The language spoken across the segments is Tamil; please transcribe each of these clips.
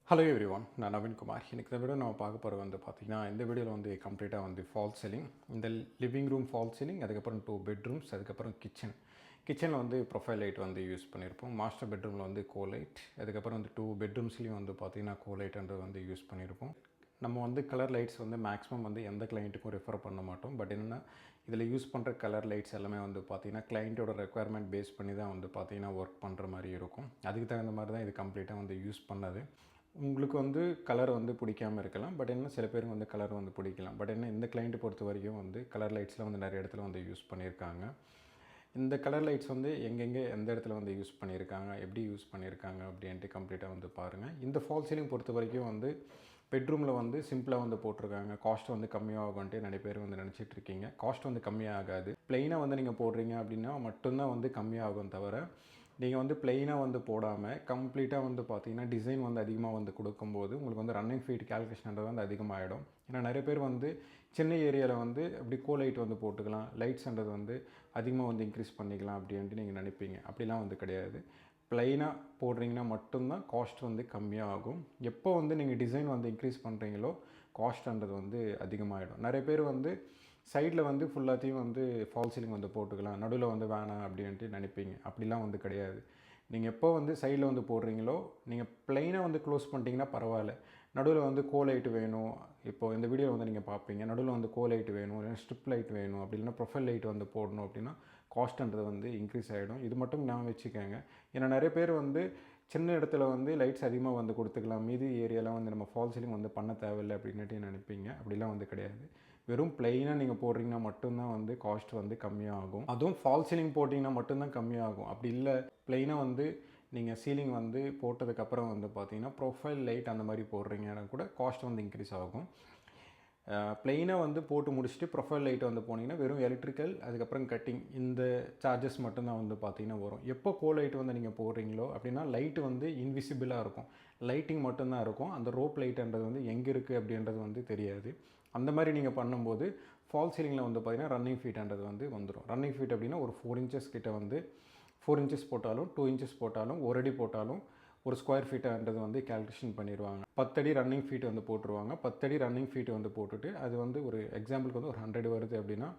ஹலோ எவ்ரி ஒன், நான் நவீன்குமார். இன்றைக்கி இந்த வீடியோ நம்ம பார்க்க போகிறது பார்த்திங்கன்னா, இந்த வீடியோவில் கம்ப்ளீட்டாக ஃபால் சீலிங், இந்த லிவிங் ரூம் ஃபால் சீலிங், அதுக்கப்புறம் 2 பெட்ரூம்ஸ், அதுக்கப்புறம் கிச்சனில் ப்ரொஃபைல் லைட் யூஸ் பண்ணியிருப்போம். மாஸ்டர் பெட்ரூமில் கோ லைட், அதுக்கப்புறம் 2 பெட்ரூம்ஸ்லேயும் பார்த்திங்கன்னா கோ லைட்ன்றது யூஸ் பண்ணியிருப்போம். நம்ம கலர் லைட்ஸ் மேக்ஸிமம் எந்த கிளைண்ட்டுக்கும் ரெஃபர் பண்ண மாட்டோம். பட் என்னென்னா இதில் யூஸ் பண்ணுற கலர் லைட்ஸ் எல்லாமே பார்த்திங்கன்னா கிளைண்ட்டோட ரெக்குயர்மெண்ட் பேஸ் பண்ணி தான் பார்த்திங்கன்னா ஒர்க் பண்ணுற மாதிரி இருக்கும். அதுக்கு தகுந்த மாதிரி தான் இது கம்ப்ளீட்டாக யூஸ் பண்ணது. உங்களுக்கு கலர் பிடிக்காமல் இருக்கலாம். பட் என்ன சில பேருக்கு கலர் பிடிக்கலாம். பட் என்ன இந்த கிளைண்ட்டை பொறுத்த வரைக்கும் கலர் லைட்ஸில் நிறைய இடத்துல யூஸ் பண்ணியிருக்காங்க. இந்த கலர் லைட்ஸ் எங்கெங்கே எந்த இடத்துல யூஸ் பண்ணியிருக்காங்க, எப்படி யூஸ் பண்ணியிருக்காங்க அப்படின்ட்டு கம்ப்ளீட்டாக பாருங்கள். இந்த ஃபால் சீலிங் பொறுத்த வரைக்கும் பெட்ரூமில் சிம்பிளாக போட்டிருக்காங்க. காஸ்ட் கம்மியாகும்ன்ட்டு நிறைய பேர் நினச்சிட்டு இருக்கீங்க. காஸ்ட் கம்மியாகாது. ப்ளெயினாக நீங்கள் போடுறீங்க அப்படின்னா மட்டும்தான் கம்மியாகும். தவிர நீங்கள் ப்ளெயினாக போடாமல் கம்ப்ளீட்டாக பார்த்தீங்கன்னா டிசைன் அதிகமாக கொடுக்கும்போது உங்களுக்கு ரன்னிங் ஃபீட் கேல்குலேஷன்றது அதிகமாகிடும். ஏன்னா நிறைய பேர் சின்ன ஏரியாவில் அப்படி கோ லைட் போட்டுக்கலாம், லைட்ஸ்ன்றது அதிகமாக இன்க்ரீஸ் பண்ணிக்கலாம் அப்படின்ட்டு நீங்கள் நினைப்பீங்க. அப்படிலாம் கிடையாது. ப்ளைனாக போடுறீங்கன்னா மட்டும்தான் காஸ்ட் கம்மியாக ஆகும். எப்போ நீங்கள் டிசைன் இன்க்ரீஸ் பண்ணுறீங்களோ காஸ்ட்ன்றது அதிகமாகிடும். நிறைய பேர் சைடில் ஃபுல்லாத்தையும் ஃபால் சீலிங் போட்டுக்கலாம், நடுவில் வேணாம் அப்படின்ட்டு நினைப்பீங்க. அப்படிலாம் கிடையாது. நீங்கள் எப்போ சைடில் போடுறீங்களோ நீங்கள் ப்ளைனாக க்ளோஸ் பண்ணிட்டீங்கன்னா பரவாயில்ல. நடுவில் கோ லைட் வேணும், இப்போது இந்த வீடியோ நீங்கள் பார்ப்பீங்க. நடுவில் கோ லைட் வேணும், இல்லைன்னா ஸ்ட்ரிப் லைட் வேணும், அப்படி இல்லைன்னா ப்ரொஃபைல் லைட் போடணும் அப்படின்னா காஸ்ட்ன்றது இன்க்ரீஸ் ஆகிடும். இது மட்டும் நான் வச்சுக்கோங்க. ஏன்னா நிறைய பேர் சின்ன இடத்துல லைட்ஸ் அதிகமாக கொடுத்துக்கலாம், மீதி ஏரியாலாம் நம்ம ஃபால் சீலிங் பண்ண தேவையில்லை அப்படின்ட்டு நினைப்பீங்க. அப்படிலாம் கிடையாது. வெறும் ப்ளைனாக நீங்கள் போடுறீங்கன்னா மட்டும்தான் காஸ்ட் கம்மியாகும். அதுவும் ஃபால் சீலிங் போட்டிங்கன்னா மட்டும்தான் கம்மியாகும். அப்படி இல்லை ப்ளைனாக நீங்கள் சீலிங் போட்டதுக்கப்புறம் பார்த்தீங்கன்னா ப்ரொஃபைல் லைட் அந்த மாதிரி போடுறீங்கன்னா கூட காஸ்ட் இன்க்ரீஸ் ஆகும். ப்ளைனாக போட்டு முடிச்சுட்டு ப்ரொஃபைல் லைட் போனீங்கன்னா வெறும் எலக்ட்ரிக்கல், அதுக்கப்புறம் கட்டிங், இந்த சார்ஜஸ் மட்டும்தான் பார்த்தீங்கன்னா வரும். எப்போ கோ லைட் நீங்கள் போடுறீங்களோ அப்படின்னா லைட்டு இன்விசிபிளாக இருக்கும், லைட்டிங் மட்டும்தான் இருக்கும். அந்த ரோப் லைட்டுன்றது எங்கே இருக்குது அப்படின்றது தெரியாது. அந்த மாதிரி நீங்கள் பண்ணும்போது ஃபால் சீலிங்கில் பார்த்தீங்கன்னா ரன்னிங் ஃபீட்ன்றது வந்துடும். ரன்னிங் ஃபீட் அப்படின்னா ஒரு 4 இன்ச்சஸ் கிட்ட 4 இன்ச்சஸ் போட்டாலும் 2 இன்ச்சஸ் போட்டாலும் 1 அடி போட்டாலும் ஒரு ஸ்கொயர் ஃபீட்டுன்றது கேல்குலேஷன் பண்ணிடுவாங்க. 10 அடி ரன்னிங் ஃபீட் போட்டுருவாங்க. 10 அடி ரன்னிங் ஃபீட் போட்டுட்டு அது ஒரு எக்ஸாம்பிளுக்கு ஒரு 100 வருது அப்படின்னா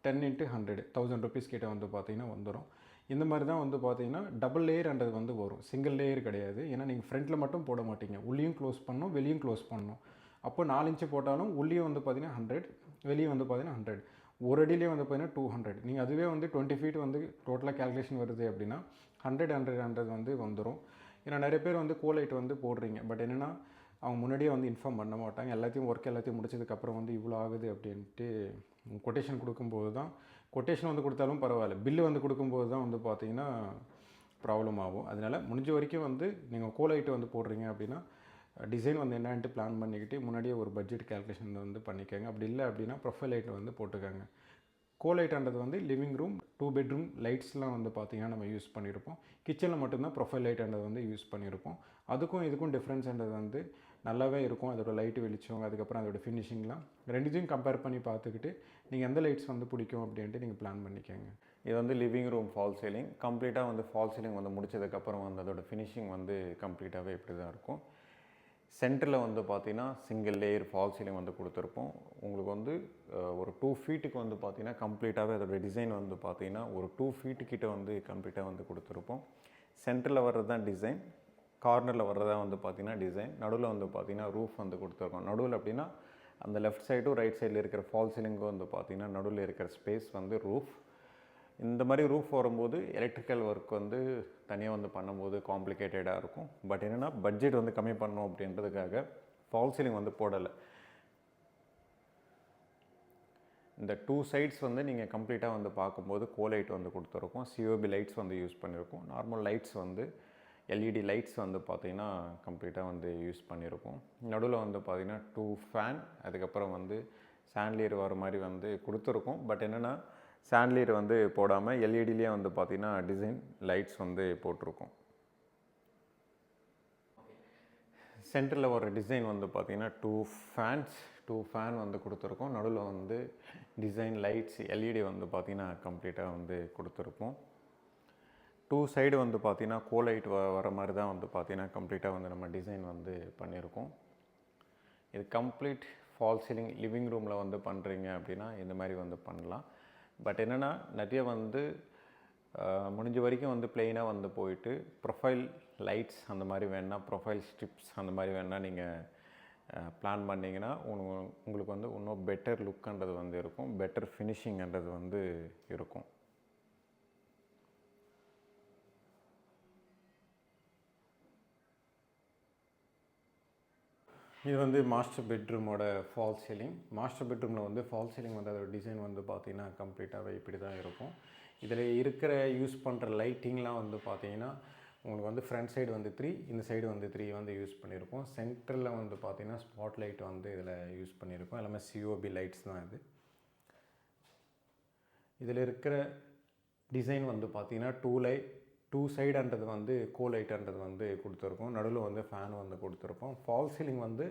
10 × 100 1000 ருபீஸ் கிட்ட பார்த்தீங்கன்னா வந்துடும். இந்த மாதிரி தான் பார்த்தீங்கன்னா டபுள் லேயர்ன்றது வரும், சிங்கிள் லேயர் கிடையாது. ஏன்னா நீங்கள் ஃப்ரண்ட்டில் மட்டும் போட மாட்டீங்க, உள்ளேயும் க்ளோஸ் பண்ணணும், வெளியும் க்ளோஸ் பண்ணணும். அப்போ 4 இன்ச்சு போட்டாலும் உள்ளேயும் பார்த்தீங்கன்னா 100, வெளியே பார்த்தீங்கன்னா 100, ஒரு அடியிலே பார்த்தீங்கன்னா 200. நீங்கள் அதுவே 20 ஃபீட் டோட்டலாக கேல்குலேஷன் வருது அப்படின்னா 100 100 வந்துடும். ஏன்னா நிறைய பேர் கோ லைட் போடுறீங்க. பட் என்னென்னா அவங்க முன்னாடியே இன்ஃபார்ம் பண்ண மாட்டாங்க. எல்லாத்தையும் முடிச்சதுக்கப்புறம் இவ்வளோ ஆகுது அப்படின்ட்டு கொட்டேஷன் கொடுக்கும்போது தான், கொட்டேஷன் கொடுத்தாலும் பரவாயில்ல, பில்லு கொடுக்கும்போது தான் பார்த்தீங்கன்னா ப்ராப்ளம் ஆகும். அதனால் முடிஞ்ச வரைக்கும் நீங்கள் கோ லைட்டு போடுறீங்க அப்படின்னா டிசைன் என்னன்ட்டு பிளான் பண்ணிக்கிட்டு முன்னாடியே ஒரு பட்ஜெட் கேல்குலேஷன் பண்ணிக்கோங்க. அப்படி இல்லை அப்படின்னா ப்ரொஃபைல் லைட் போட்டுக்கோங்க. கோ லைட்ன்றது லிவிங் ரூம் 2 பெட்ரூம் லைட்ஸ்லாம் பார்த்தீங்கன்னா நம்ம யூஸ் பண்ணியிருப்போம். கிச்சனில் மட்டும்தான் ப்ரொஃபைல் லைட்ன்றது யூஸ் பண்ணியிருப்போம். அதுக்கும் இதுக்கும் டிஃப்ரென்ஸ்ன்றது நல்லாவே இருக்கும். அதோட லைட்டு வெளிச்சம், அதுக்கப்புறம் அதோட ஃபினிஷிங்லாம் ரெண்டுத்தையும் கம்பேர் பண்ணி பார்த்துக்கிட்டு நீங்கள் எந்த லைட்ஸ் பிடிக்கும் அப்படின்ட்டு நீங்கள் பிளான் பண்ணிக்கோங்க. இது லிவிங் ரூம் ஃபால் சீலிங். கம்ப்ளீட்டாக ஃபால் சீலிங் முடிச்சதுக்கப்புறம் அதோட ஃபினிஷிங் கம்ப்ளீட்டாகவே இப்படி தான் இருக்கும். சென்டரில் பார்த்தீங்கன்னா சிங்கிள் லேயர் ஃபால் சீலிங் கொடுத்துருப்போம். உங்களுக்கு ஒரு 2 ஃபீட்டுக்கு பார்த்தீங்கன்னா கம்ப்ளீட்டாகவே அதோடய டிசைன் பார்த்தீங்கன்னா ஒரு 2 ஃபீட்டுக்கிட்ட கம்ப்ளீட்டாக கொடுத்துருப்போம். சென்டரில் வர்றது தான் டிசைன், கார்னரில் வர்றதா பார்த்தீங்கன்னா டிசைன், நடுவில் பார்த்தீங்கன்னா ரூஃப் கொடுத்துருக்கோம். நடுவில் அப்படின்னா அந்த லெஃப்ட் சைடும் ரைட் சைடில் இருக்கிற ஃபால் சீலிங்கும் பார்த்தீங்கன்னா நடுவில் இருக்கிற ஸ்பேஸ் ரூஃப். இந்த மாதிரி ரூஃப் வரும்போது எலக்ட்ரிக்கல் ஒர்க் தனியாக பண்ணும்போது காம்ப்ளிகேட்டடாக இருக்கும். பட் என்னென்னா பட்ஜெட் கம்மி பண்ணணும் அப்படின்றதுக்காக ஃபால் சீலிங் போடலை. இந்த 2 சைட்ஸ் நீங்கள் கம்ப்ளீட்டாக பார்க்கும்போது கோ லைட் கொடுத்துருக்கோம். சிஓபி லைட்ஸ் யூஸ் பண்ணியிருக்கோம். நார்மல் லைட்ஸ் எல்இடி லைட்ஸ் பார்த்தீங்கன்னா கம்ப்ளீட்டாக யூஸ் பண்ணியிருக்கோம். நடுவில் பார்த்தீங்கன்னா 2 ஃபேன், அதுக்கப்புறம் சாண்ட்லியர் வர மாதிரி கொடுத்துருக்கோம். பட் என்னென்னா சாண்ட்லியர் போடாமல் எல்இடிலேயே பார்த்தீங்கன்னா டிசைன் லைட்ஸ் போட்டிருக்கோம். சென்டரில் ஒரு டிசைன் பார்த்தீங்கன்னா 2 ஃபேன் கொடுத்துருக்கோம். நடுவில் டிசைன் லைட்ஸ் எல்இடி பார்த்தீங்கன்னா கம்ப்ளீட்டாக கொடுத்துருப்போம். 2 சைடு வந்து பார்த்திங்கன்னா கோலைட் வர மாதிரி தான் வந்து பார்த்திங்கன்னா கம்ப்ளீட்டாக வந்து நம்ம டிசைன் வந்து பண்ணியிருக்கோம். இது கம்ப்ளீட் ஃபால் சீலிங் லிவிங் ரூமில் வந்து பண்ணுறீங்க அப்படின்னா இந்த மாதிரி வந்து பண்ணலாம். பட் என்னென்னா நிறைய வந்து முடிஞ்ச வரைக்கும் வந்து ப்ளெயினாக வந்து போயிட்டு ப்ரொஃபைல் லைட்ஸ் அந்த மாதிரி வேணால் ப்ரொஃபைல் ஸ்ட்ரிப்ஸ் அந்த மாதிரி வேணால் நீங்கள் பிளான் பண்ணிங்கன்னா உங்களுக்கு வந்து இன்னும் பெட்டர் லுக்குன்றது வந்து இருக்கும், பெட்டர் ஃபினிஷிங்ன்றது வந்து இருக்கும். இது வந்து மாஸ்டர் பெட்ரூமோட ஃபால் சீலிங். மாஸ்டர் பெட்ரூமில் வந்து ஃபால் சீலிங் வந்து அதோட டிசைன் வந்து பார்த்திங்கன்னா கம்ப்ளீட்டாகவே இப்படி தான் இருக்கும். இதில் இருக்கிற யூஸ் பண்ணுற லைட்டிங்லாம் வந்து பார்த்திங்கன்னா உங்களுக்கு வந்து ஃப்ரண்ட் சைடு வந்து 3, இந்த சைடு வந்து 3 வந்து யூஸ் பண்ணியிருக்கோம். சென்டரில் வந்து பார்த்திங்கன்னா ஸ்பாட் லைட் வந்து இதில் யூஸ் பண்ணியிருக்கோம். எல்லாமே சிஓபி லைட்ஸ் தான் இது. இதில் இருக்கிற டிசைன் வந்து பார்த்திங்கன்னா 2 சைடுன்றது வந்து லைட்டுன்றது வந்து கொடுத்துருக்கோம். நடுவில் வந்து ஃபேன் வந்து கொடுத்துருப்போம். ஃபால் சீலிங் வந்து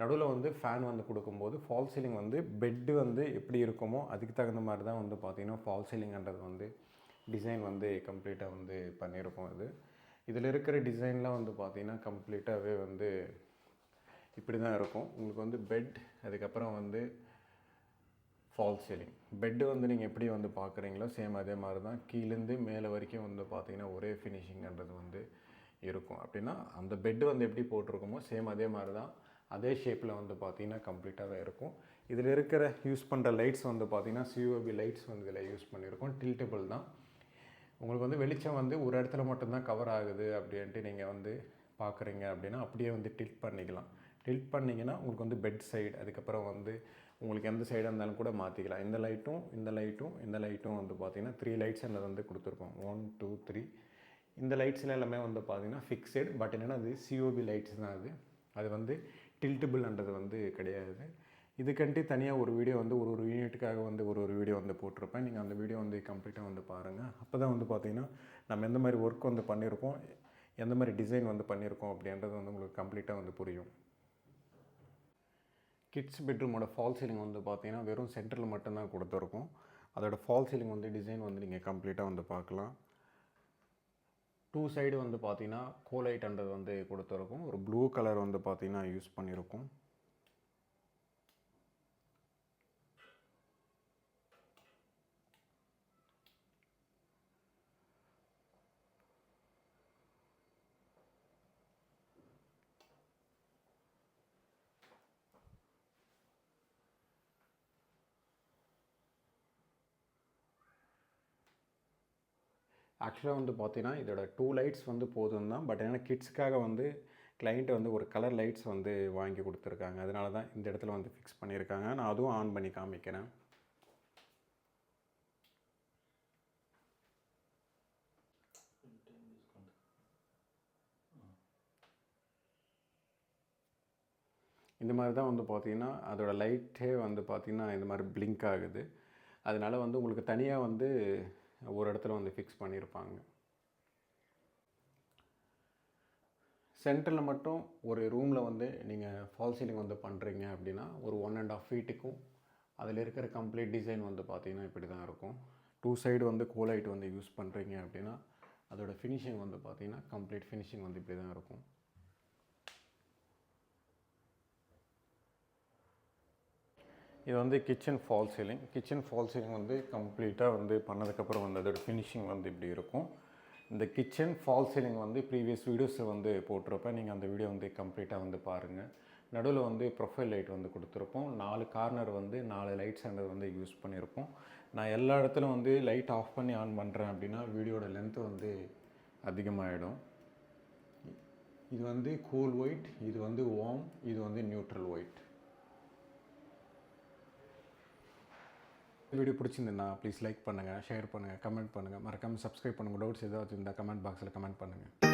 நடுவில் வந்து ஃபேன் வந்து கொடுக்கும்போது ஃபால் சீலிங் வந்து பெட்டு வந்து எப்படி இருக்குமோ அதுக்கு தகுந்த மாதிரி தான் வந்து பார்த்திங்கன்னா ஃபால் சீலிங்ன்றது வந்து டிசைன் வந்து கம்ப்ளீட்டாக வந்து பண்ணியிருக்கோம். இதில் இருக்கிற டிசைன்லாம் வந்து பார்த்திங்கன்னா கம்ப்ளீட்டாகவே வந்து இப்படி தான் இருக்கும். உங்களுக்கு வந்து பெட், அதுக்கப்புறம் வந்து ஃபால் சீலிங். பெட்டு வந்து நீங்கள் எப்படி வந்து பார்க்குறீங்களோ சேம் அதே மாதிரி தான் கீழேருந்து மேலே வரைக்கும் வந்து பார்த்திங்கன்னா ஒரே ஃபினிஷிங்ன்றது வந்து இருக்கும். அப்படின்னா அந்த பெட்டு வந்து எப்படி போட்டிருக்கோமோ சேம் அதே மாதிரி தான் அதே ஷேப்பில் வந்து பார்த்திங்கன்னா கம்ப்ளீட்டாகவே இருக்கும். இதில் இருக்கிற யூஸ் பண்ணுற லைட்ஸ் வந்து பார்த்திங்கன்னா சிஓபி லைட்ஸ் வந்து இதில் யூஸ் பண்ணியிருக்கோம். டில்டபிள் தான். உங்களுக்கு வந்து வெளிச்சம் வந்து ஒரு இடத்துல மட்டும்தான் கவர் ஆகுது அப்படின்ட்டு நீங்கள் வந்து பார்க்குறீங்க அப்படின்னா அப்படியே வந்து டில்ட் பண்ணிக்கலாம். டில்ட் பண்ணிங்கன்னா உங்களுக்கு வந்து பெட் சைடு, அதுக்கப்புறம் வந்து உங்களுக்கு எந்த சைடாக இருந்தாலும் கூட மாற்றிக்கலாம். இந்த லைட்டும் இந்த லைட்டும் இந்த லைட்டும் வந்து பார்த்திங்கன்னா 3 லைட்ஸ் என்னது வந்து கொடுத்துருக்கோம். 1 2 3. இந்த லைட்ஸ்லாம் எல்லாமே வந்து பார்த்திங்கன்னா ஃபிக்ஸடு. பட் என்னென்னா அது சிஓபி லைட்ஸ் தான். அது வந்து டில்டபிள்ன்றது வந்து கிடையாது. இதுக்கண்டி தனியாக ஒரு வீடியோ வந்து ஒரு யூனிட்டுக்காக வந்து ஒரு வீடியோ வந்து போட்டிருப்பேன். நீங்கள் அந்த வீடியோ வந்து கம்ப்ளீட்டாக வந்து பாருங்கள். அப்போ தான் வந்து பார்த்திங்கன்னா நம்ம எந்த மாதிரி ஒர்க் வந்து பண்ணியிருக்கோம், எந்த மாதிரி டிசைன் வந்து பண்ணியிருக்கோம் அப்படின்றது வந்து உங்களுக்கு கம்ப்ளீட்டாக வந்து புரியும். கிட்ஸ் பெட்ரூமோட ஃபால் சீலிங் வந்து பார்த்திங்கன்னா வெறும் சென்டரில் மட்டும்தான் கொடுத்துருக்கோம். அதோட ஃபால் சீலிங் வந்து டிசைன் வந்து நீங்கள் கம்ப்ளீட்டாக வந்து பார்க்கலாம். 2 சைடு வந்து பார்த்திங்கன்னா கோலைட்ன்றது வந்து கொடுத்துருக்கோம். ஒரு ப்ளூ கலர் வந்து பார்த்திங்கன்னா யூஸ் பண்ணியிருக்கோம். ஆக்சுவலாக வந்து பார்த்தீங்கன்னா இதோட 2 லைட்ஸ் வந்து போதும் தான். பட் ஏன்னா கிட்ஸுக்காக வந்து கிளைண்ட்டு வந்து ஒரு கலர் லைட்ஸ் வந்து வாங்கி கொடுத்துருக்காங்க. அதனால தான் இந்த இடத்துல வந்து ஃபிக்ஸ் பண்ணியிருக்காங்க. நான் அதுவும் ஆன் பண்ணி காமிக்கிறேன். இந்த மாதிரி தான் வந்து பார்த்திங்கன்னா அதோட லைட்டே வந்து பார்த்திங்கன்னா இந்த மாதிரி பிளிங்க் ஆகுது. அதனால் வந்து உங்களுக்கு தனியாக வந்து ஒரு இடத்துல வந்து ஃபிக்ஸ் பண்ணியிருப்பாங்க. சென்டரில் மட்டும் ஒரு ரூமில் வந்து நீங்கள் ஃபால் சீலிங் வந்து பண்ணுறீங்க அப்படின்னா ஒரு 1.5 ஃபீட்டுக்கும் அதில் இருக்கிற கம்ப்ளீட் டிசைன் வந்து பார்த்திங்கன்னா இப்படி தான் இருக்கும். 2 சைடு வந்து கோலைட் வந்து யூஸ் பண்ணுறீங்க அப்படின்னா அதோட ஃபினிஷிங் வந்து பார்த்திங்கன்னா கம்ப்ளீட் ஃபினிஷிங் வந்து இப்படி தான் இருக்கும். இது வந்து kitchen fall ceiling. Kitchen fall ceiling வந்து கம்ப்ளீட்டாக வந்து பண்ணதுக்கப்புறம் வந்து அதோட ஃபினிஷிங் வந்து இப்படி இருக்கும். இந்த கிச்சன் ஃபால் சீலிங் வந்து ப்ரீவியஸ் வீடியோஸை வந்து போட்டிருப்பேன். நீங்கள் அந்த வீடியோ வந்து கம்ப்ளீட்டாக வந்து பாருங்கள். நடுவில் வந்து ப்ரொஃபைல் லைட் வந்து கொடுத்துருப்போம். 4 கார்னர் வந்து 4 லைட்ஸ் வந்து யூஸ் பண்ணியிருப்போம். நான் எல்லா இடத்துலையும் வந்து லைட் ஆஃப் பண்ணி ஆன் பண்ணுறேன் அப்படின்னா வீடியோட லென்த்து வந்து அதிகமாகிடும். இது வந்து கூல் ஒயிட், இது வந்து வார்ம், இது வந்து நியூட்ரல் ஒயிட். வீடியோ பிடிச்சிருந்தா ப்ளீஸ் லைக் பண்ணுங்கள், ஷேர் பண்ணுங்கள், கமெண்ட் பண்ணுங்கள், மறக்காமல் சப்ஸ்கிரைப் பண்ணுங்கள். டவுட்ஸ் ஏதாவது இருந்தால் கமெண்ட் பாக்ஸில் கமெண்ட் பண்ணுங்கள்.